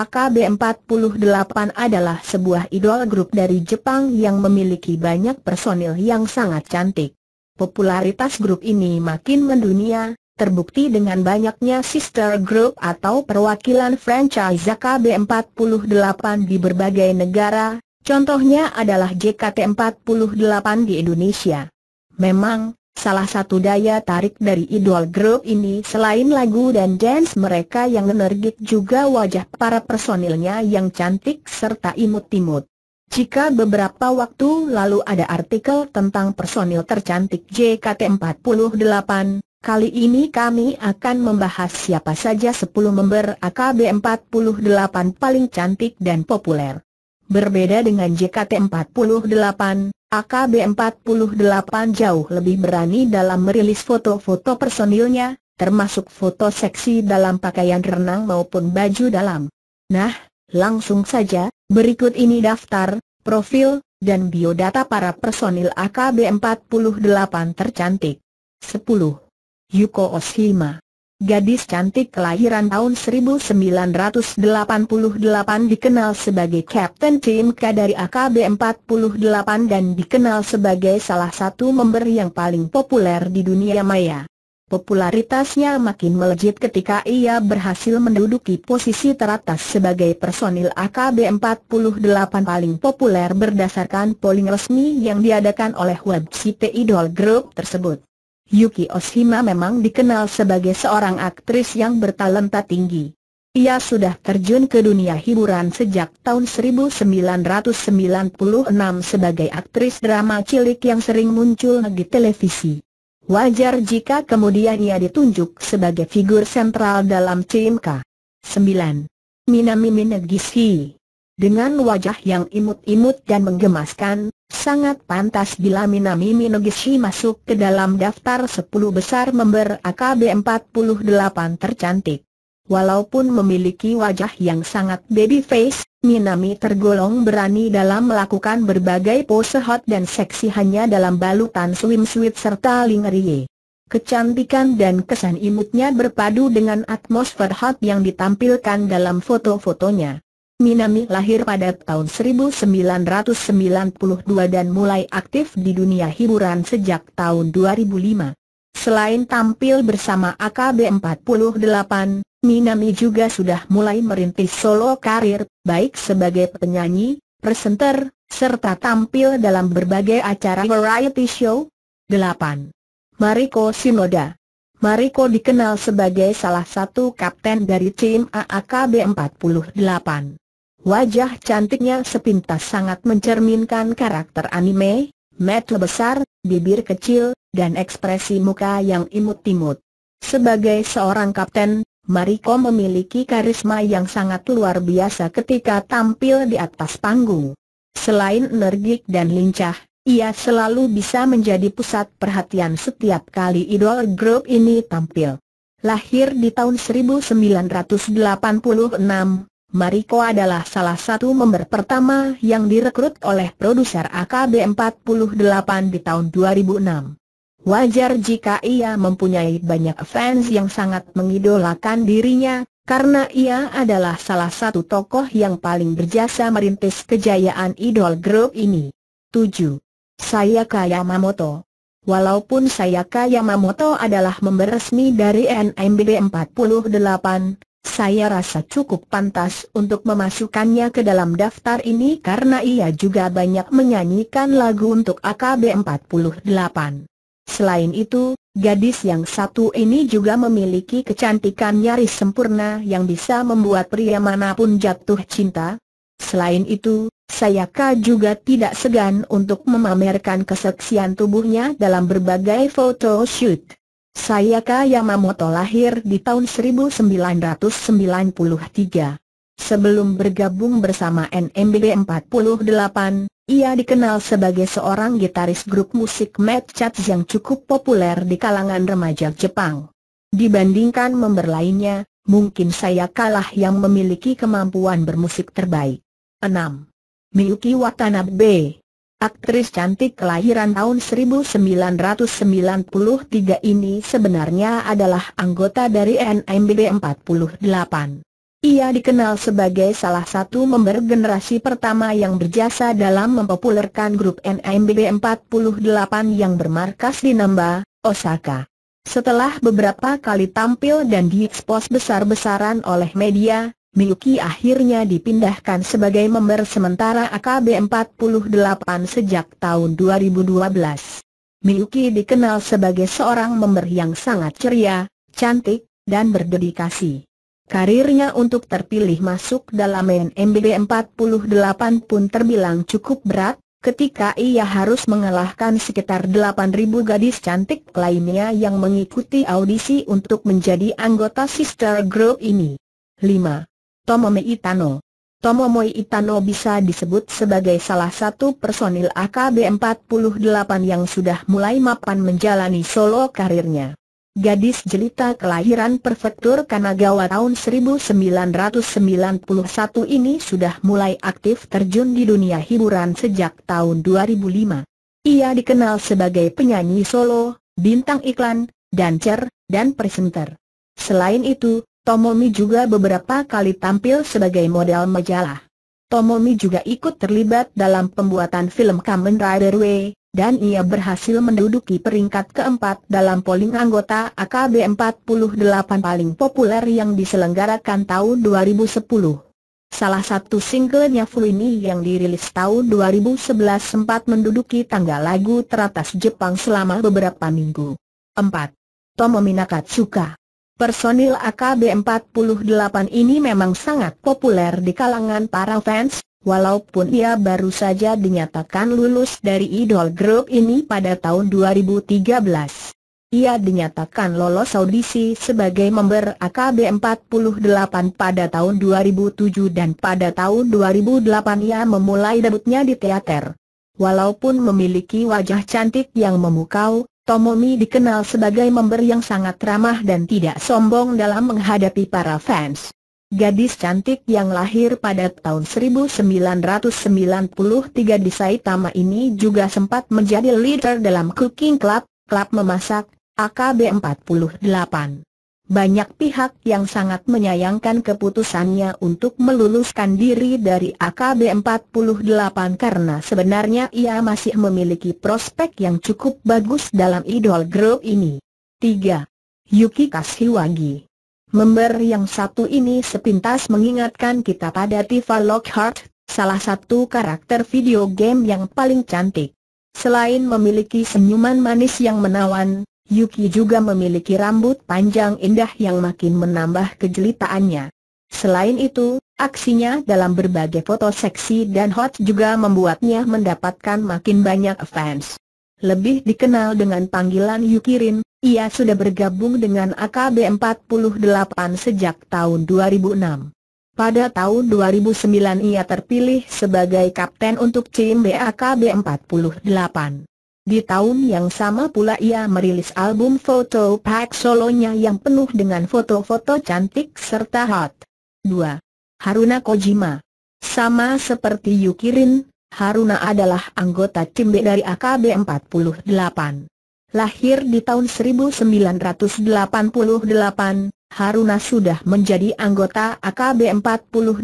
AKB48 adalah sebuah idol grup dari Jepang yang memiliki banyak personil yang sangat cantik. Popularitas grup ini makin mendunia, terbukti dengan banyaknya sister group atau perwakilan franchise AKB48 di berbagai negara, contohnya adalah JKT48 di Indonesia. Memang, salah satu daya tarik dari idol group ini selain lagu dan dance mereka yang energik juga wajah para personilnya yang cantik serta imut-imut. Jika beberapa waktu lalu ada artikel tentang personil tercantik JKT48, kali ini kami akan membahas siapa saja 10 member AKB48 paling cantik dan populer. Berbeda dengan JKT48, AKB48 jauh lebih berani dalam merilis foto-foto personilnya, termasuk foto seksi dalam pakaian renang maupun baju dalam. Nah, langsung saja, berikut ini daftar, profil, dan biodata para personil AKB48 tercantik. 10. Yuko Oshima. Gadis cantik kelahiran tahun 1988, dikenal sebagai Kapten Tim K dari AKB48 dan dikenal sebagai salah satu member yang paling populer di dunia maya. Popularitasnya makin melejit ketika ia berhasil menduduki posisi teratas sebagai personil AKB48 paling populer berdasarkan polling resmi yang diadakan oleh website Idol Group tersebut. Yuki Oshima memang dikenal sebagai seorang aktris yang bertalenta tinggi. Ia sudah terjun ke dunia hiburan sejak tahun 1996 sebagai aktris drama cilik yang sering muncul di televisi. Wajar jika kemudian ia ditunjuk sebagai figur sentral dalam tim K. 9. Minami Minagishi. Dengan wajah yang imut-imut dan menggemaskan, sangat pantas bila Minami Minagishi masuk ke dalam daftar 10 besar member AKB48 tercantik. Walaupun memiliki wajah yang sangat baby face, Minami tergolong berani dalam melakukan berbagai pose hot dan seksi hanya dalam balutan swimsuit serta lingerie. Kecantikan dan kesan imutnya berpadu dengan atmosfer hot yang ditampilkan dalam foto-fotonya. Minami lahir pada tahun 1992 dan mulai aktif di dunia hiburan sejak tahun 2005. Selain tampil bersama AKB48, Minami juga sudah mulai merintis solo karir, baik sebagai penyanyi, presenter, serta tampil dalam berbagai acara variety show. 8. Mariko Shinoda. Mariko dikenal sebagai salah satu kapten dari tim AKB48. Wajah cantiknya sepintas sangat mencerminkan karakter anime, mata besar, bibir kecil, dan ekspresi muka yang imut-imut. Sebagai seorang kapten, Mariko memiliki karisma yang sangat luar biasa ketika tampil di atas panggung. Selain energik dan lincah, ia selalu bisa menjadi pusat perhatian setiap kali idol grup ini tampil. Lahir di tahun 1986, Mariko adalah salah satu member pertama yang direkrut oleh produser AKB48 di tahun 2006. Wajar jika ia mempunyai banyak fans yang sangat mengidolakan dirinya, karena ia adalah salah satu tokoh yang paling berjasa merintis kejayaan idol grup ini. 7. Sayaka Yamamoto. Walaupun Sayaka Yamamoto adalah member resmi dari NMB48, saya rasa cukup pantas untuk memasukkannya ke dalam daftar ini karena ia juga banyak menyanyikan lagu untuk AKB48. Selain itu, gadis yang satu ini juga memiliki kecantikan nyaris sempurna yang bisa membuat pria manapun jatuh cinta. Selain itu, Sayaka juga tidak segan untuk memamerkan keseksian tubuhnya dalam berbagai foto shoot. Sayaka Yamamoto lahir di tahun 1993. Sebelum bergabung bersama NMB48, ia dikenal sebagai seorang gitaris grup musik Mad Cats yang cukup populer di kalangan remaja Jepang. Dibandingkan member lainnya, mungkin Sayaka lah yang memiliki kemampuan bermusik terbaik. 6. Miyuki Watanabe. Aktris cantik kelahiran tahun 1993 ini sebenarnya adalah anggota dari NMB48. Ia dikenal sebagai salah satu member generasi pertama yang berjasa dalam mempopulerkan grup NMB 48 yang bermarkas di Namba, Osaka. Setelah beberapa kali tampil dan diekspos besar-besaran oleh media, Miyuki akhirnya dipindahkan sebagai member sementara AKB 48 sejak tahun 2012. Miyuki dikenal sebagai seorang member yang sangat ceria, cantik, dan berdedikasi. Karirnya untuk terpilih masuk dalam NMB 48 pun terbilang cukup berat, ketika ia harus mengalahkan sekitar 8.000 gadis cantik lainnya yang mengikuti audisi untuk menjadi anggota sister group ini. 5. Tomomi Itano. Tomomi Itano bisa disebut sebagai salah satu personil AKB 48 yang sudah mulai mapan menjalani solo karirnya. Gadis jelita kelahiran prefektur Kanagawa tahun 1991 ini sudah mulai aktif terjun di dunia hiburan sejak tahun 2005. Ia dikenal sebagai penyanyi solo, bintang iklan, dancer, dan presenter. Selain itu, Tomomi juga beberapa kali tampil sebagai model majalah. Tomomi juga ikut terlibat dalam pembuatan film Kamen Rider W, dan ia berhasil menduduki peringkat keempat dalam polling anggota AKB 48 paling populer yang diselenggarakan tahun 2010. Salah satu singlenya Fluini yang dirilis tahun 2011 sempat menduduki tangga lagu teratas Jepang selama beberapa minggu. 4. Tomomi Nakatsuka. Personil AKB 48 ini memang sangat populer di kalangan para fans, walaupun ia baru saja dinyatakan lulus dari idol grup ini pada tahun 2013. Ia dinyatakan lolos audisi sebagai member AKB 48 pada tahun 2007 dan pada tahun 2008 ia memulai debutnya di teater. Walaupun memiliki wajah cantik yang memukau, Tomomi dikenal sebagai member yang sangat ramah dan tidak sombong dalam menghadapi para fans. Gadis cantik yang lahir pada tahun 1993 di Saitama ini juga sempat menjadi leader dalam Cooking Club, klub memasak, AKB 48. Banyak pihak yang sangat menyayangkan keputusannya untuk meluluskan diri dari AKB 48 karena sebenarnya ia masih memiliki prospek yang cukup bagus dalam idol grup ini. 3. Yuki Kashiwagi. Member yang satu ini sepintas mengingatkan kita pada Tifa Lockhart, salah satu karakter video game yang paling cantik. Selain memiliki senyuman manis yang menawan, Yuki juga memiliki rambut panjang indah yang makin menambah kejelitaannya. Selain itu, aksinya dalam berbagai foto seksi dan hot juga membuatnya mendapatkan makin banyak fans. Lebih dikenal dengan panggilan Yukirin, ia sudah bergabung dengan AKB 48 sejak tahun 2006. Pada tahun 2009 ia terpilih sebagai kapten untuk tim BAKB 48. Di tahun yang sama pula ia merilis album foto pack solonya yang penuh dengan foto-foto cantik serta hot. 2. Haruna Kojima. Sama seperti Yukirin, Haruna adalah anggota tim B dari AKB 48. Lahir di tahun 1988, Haruna sudah menjadi anggota AKB 48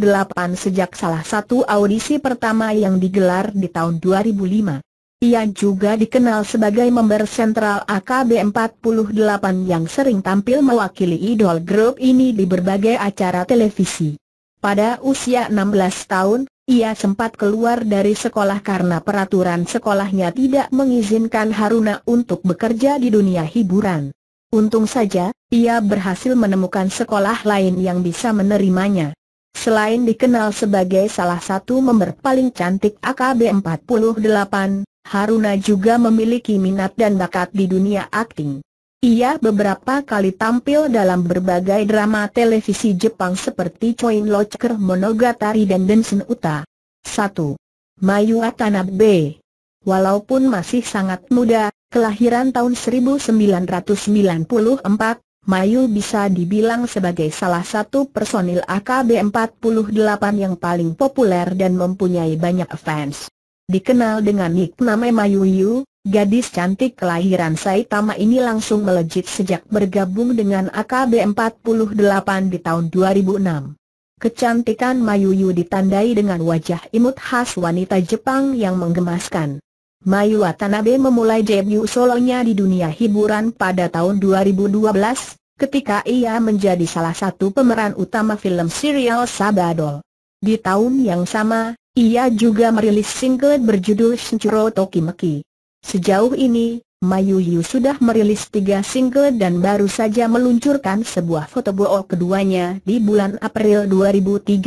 sejak salah satu audisi pertama yang digelar di tahun 2005. Ia juga dikenal sebagai member sentral AKB 48 yang sering tampil mewakili idol grup ini di berbagai acara televisi. Pada usia 16 tahun, ia sempat keluar dari sekolah karena peraturan sekolahnya tidak mengizinkan Haruna untuk bekerja di dunia hiburan. Untung saja, ia berhasil menemukan sekolah lain yang bisa menerimanya. Selain dikenal sebagai salah satu member paling cantik AKB 48, Haruna juga memiliki minat dan bakat di dunia akting. Ia beberapa kali tampil dalam berbagai drama televisi Jepang seperti Choin Locker Monogatari dan Densen Uta. 1. Mayu Watanabe. Walaupun masih sangat muda, kelahiran tahun 1994, Mayu bisa dibilang sebagai salah satu personil AKB 48 yang paling populer dan mempunyai banyak fans. Dikenal dengan nickname Mayuyu, gadis cantik kelahiran Saitama ini langsung melejit sejak bergabung dengan AKB 48 di tahun 2006. Kecantikan Mayuyu ditandai dengan wajah imut khas wanita Jepang yang menggemaskan. Mayu Watanabe memulai debut solonya di dunia hiburan pada tahun 2012, ketika ia menjadi salah satu pemeran utama film serial Sabadol. Di tahun yang sama, ia juga merilis single berjudul Shinchiro Tokimeki. Sejauh ini, Mayuyu sudah merilis 3 single dan baru saja meluncurkan sebuah foto book keduanya di bulan April 2013.